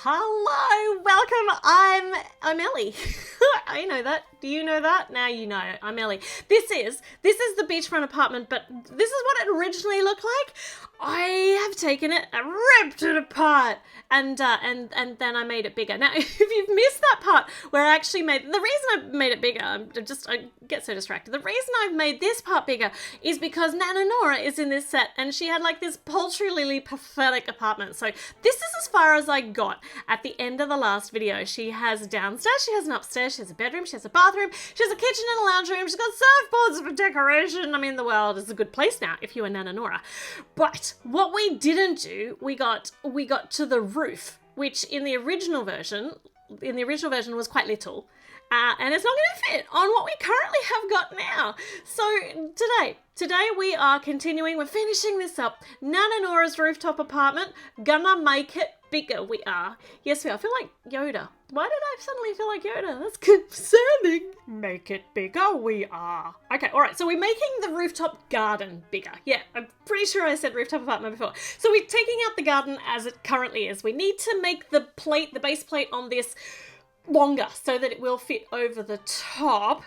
Hello, welcome. I'm Ellie. I know that. Do you know that? Now you know. I'm Ellie. This is the beachfront apartment, but this is what it originally looked like. I have taken it and ripped it apart, and then I made it bigger. Now, if you've missed that part where I actually made the reason I made it bigger, I get so distracted. The reason I've made this part bigger is because Nana Nora is in this set, and she had like this paltry, pathetic apartment. So this is as far as I got at the end of the last video. She has a downstairs, she has an upstairs, she has a bedroom, she has a bathroom, she has a kitchen and a lounge room, she's got surfboards for decoration. I mean, the world is a good place now if you are Nana Nora. But what we didn't do, we got to the roof, which in the original version was quite little. And it's not going to fit on what we currently have got now. So today we are continuing, we're finishing this up. Nana Nora's rooftop apartment, gonna make it bigger, we are. Yes, we are. I feel like Yoda. Why did I suddenly feel like Yoda? That's concerning. Make it bigger, we are. Okay, alright, so we're making the rooftop garden bigger. Yeah, I'm pretty sure I said rooftop apartment before. So we're taking out the garden as it currently is. We need to make the base plate on this longer so that it will fit over the top.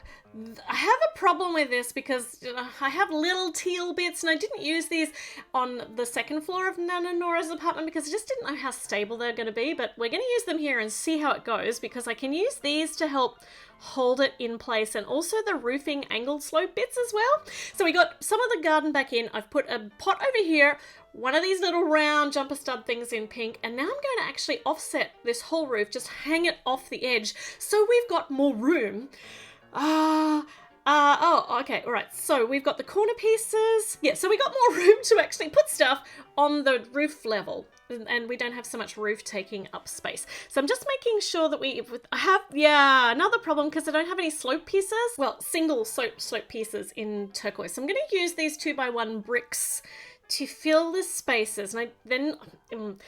I have a problem with this because I have little teal bits and I didn't use these on the second floor of Nana Nora's apartment because I just didn't know how stable they're going to be, but we're going to use them here and see how it goes because I can use these to help hold it in place, and also the roofing angled slope bits as well. So we got some of the garden back in. I've put a pot over here, one of these little round jumper stud things in pink, and now I'm going to actually offset this whole roof, just hang it off the edge so we've got more room. Okay, all right. So we've got the corner pieces. Yeah, so we got more room to actually put stuff on the roof level, and we don't have so much roof taking up space. So I'm just making sure that I have, another problem because I don't have any slope pieces. Well, single slope pieces in turquoise. So I'm going to use these 2x1 bricks to fill the spaces, and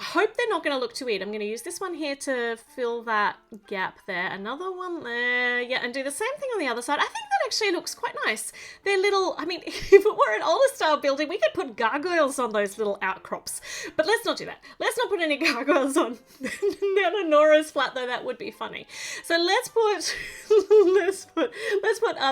I hope they're not going to look too weird. I'm going to use this one here to fill that gap there. Another one there. Yeah, and do the same thing on the other side. I think that actually looks quite nice. They're little, I mean, if it were an older style building, we could put gargoyles on those little outcrops. But let's not do that. Let's not put any gargoyles on Nana Nora's flat, though that would be funny. So let's put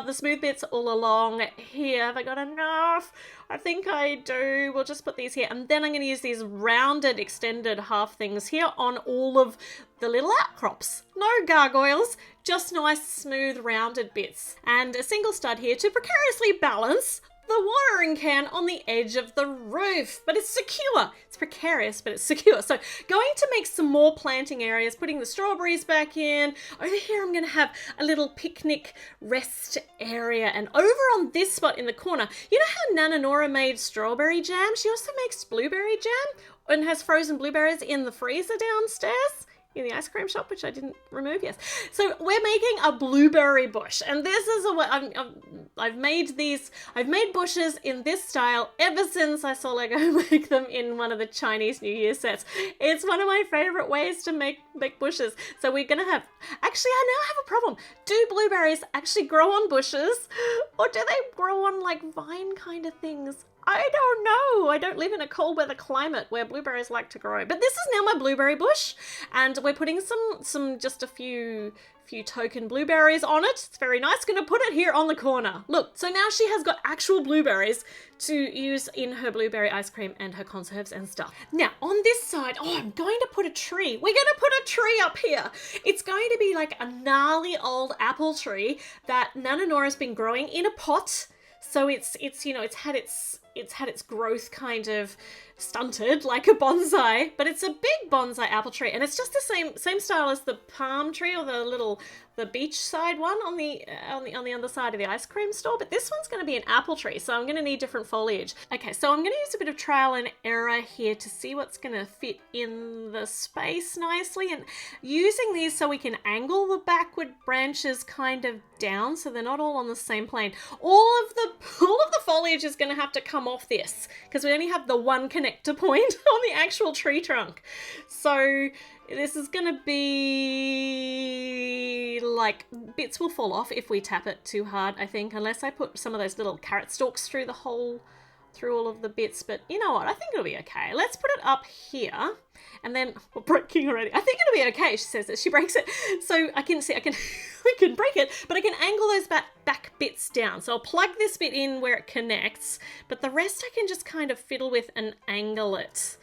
the smooth bits all along here. Have I got enough? I think I do. We'll just put these here. And then I'm going to use these rounded, extended half things here on all of the little outcrops. No gargoyles, just nice, smooth, rounded bits. And a single stud here to precariously balance the watering can on the edge of the roof. But it's secure. It's precarious, but it's secure. So going to make some more planting areas, putting the strawberries back in. Over here I'm going to have a little picnic rest area. And over on this spot in the corner, you know how Nana Nora made strawberry jam? She also makes blueberry jam and has frozen blueberries in the freezer downstairs in the ice cream shop, which I didn't remove, yes. So we're making a blueberry bush, and this is I've made bushes in this style ever since I saw Lego make them in one of the Chinese New Year sets. It's one of my favorite ways to make bushes. So we're gonna have, actually I now have a problem. Do blueberries actually grow on bushes, or do they grow on like vine kind of things? I don't know. I don't live in a cold weather climate where blueberries like to grow. But this is now my blueberry bush, and we're putting just a few token blueberries on it. It's very nice. Gonna put it here on the corner. Look, so now she has got actual blueberries to use in her blueberry ice cream and her conserves and stuff. Now, on this side, I'm going to put a tree. We're gonna put a tree up here. It's going to be like a gnarly old apple tree that Nana Nora's been growing in a pot. So it's had its growth kind of stunted like a bonsai, but it's a big bonsai apple tree, and it's just the same style as the palm tree or the beachside one on the other side of the ice cream store, but this one's going to be an apple tree, so I'm going to need different foliage. Okay, so I'm going to use a bit of trial and error here to see what's going to fit in the space nicely, and using these so we can angle the backward branches kind of down so they're not all on the same plane. All of the foliage is going to have to come off this because we only have the one connector point on the actual tree trunk. So this is going to be like, bits will fall off if we tap it too hard, I think, unless I put some of those little carrot stalks through the whole through all of the bits, but you know what? I think it'll be okay. Let's put it up here. And then, we're breaking already. I think it'll be okay, she says that she breaks it. So I can see, I can break it, but I can angle those back bits down. So I'll plug this bit in where it connects, but the rest I can just kind of fiddle with and angle it.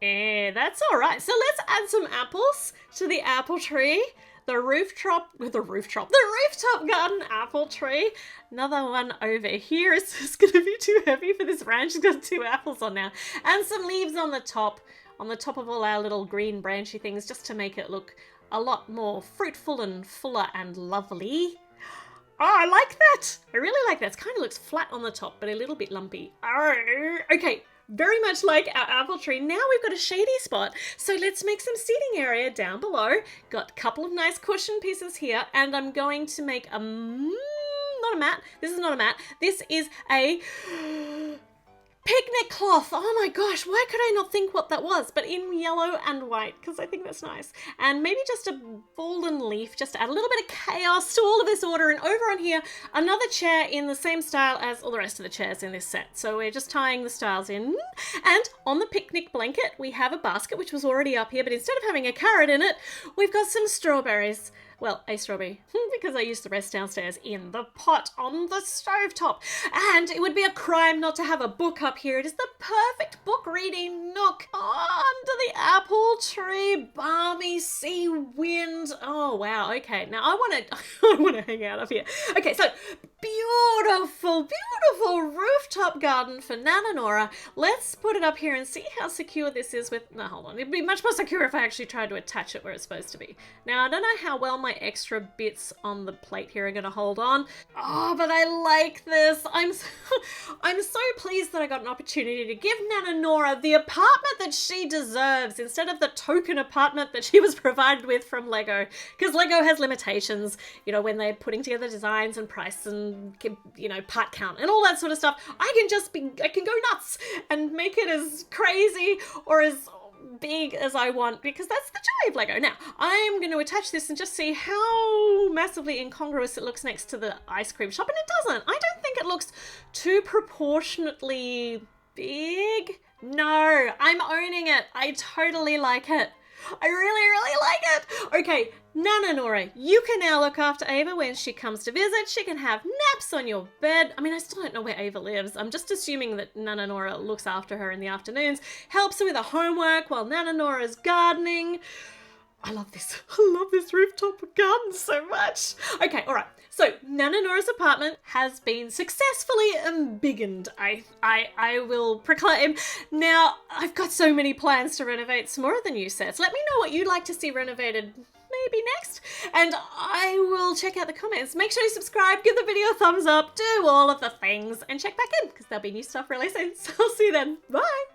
Yeah, that's all right. So let's add some apples to the apple tree. The rooftop garden apple tree. Another one over here. Is this going to be too heavy for this branch? She's got 2 apples on now. And some leaves on the top of all our little green branchy things, just to make it look a lot more fruitful and fuller and lovely. Oh, I like that. I really like that. It kind of looks flat on the top, but a little bit lumpy. Oh, okay. Very much like our apple tree. Now we've got a shady spot. So let's make some seating area down below. Got a couple of nice cushion pieces here, and I'm going to make a, not a mat. This is not a mat. This is a picnic cloth. Oh my gosh, why could I not think what that was? But in yellow and white, because I think that's nice. And maybe just a fallen leaf, just to add a little bit of chaos to all of this order. And over on here, another chair in the same style as all the rest of the chairs in this set. So we're just tying the styles in. And on the picnic blanket, we have a basket, which was already up here, but instead of having a carrot in it, we've got some strawberries. Well, a strawberry, because I used the rest downstairs in the pot on the stovetop. And it would be a crime not to have a book up here. It is the perfect book reading nook under the apple tree, balmy sea wind. Oh, wow. Okay, now I want to hang out up here. Okay, so beautiful, beautiful rooftop garden for Nana Nora. Let's put it up here and see how secure this is with... No, hold on. It'd be much more secure if I actually tried to attach it where it's supposed to be. Now, I don't know how well my extra bits on the plate here are going to hold on. Oh, but I like this. I'm so pleased that I got an opportunity to give Nana Nora the apartment that she deserves instead of the token apartment that she was provided with from Lego. Because Lego has limitations, you know, when they're putting together designs and price and, you know, part count and all that sort of stuff. I can go nuts and make it as crazy or as big as I want, because that's the joy of Lego. Now, I'm going to attach this and just see how massively incongruous it looks next to the ice cream shop, and it doesn't. I don't think it looks too proportionately big. No, I'm owning it. I totally like it. I really, really like it. Okay, Nana Nora, you can now look after Ava when she comes to visit. She can have naps on your bed. I mean, I still don't know where Ava lives. I'm just assuming that Nana Nora looks after her in the afternoons, helps her with her homework while Nana Nora's gardening. I love this. I love this rooftop garden so much. Okay, all right. So Nana Nora's apartment has been successfully embiggened, I will proclaim. Now, I've got so many plans to renovate some more of the new sets. Let me know what you'd like to see renovated maybe next, and I will check out the comments. Make sure you subscribe, give the video a thumbs up, do all of the things, and check back in because there'll be new stuff really soon. So I'll see you then. Bye.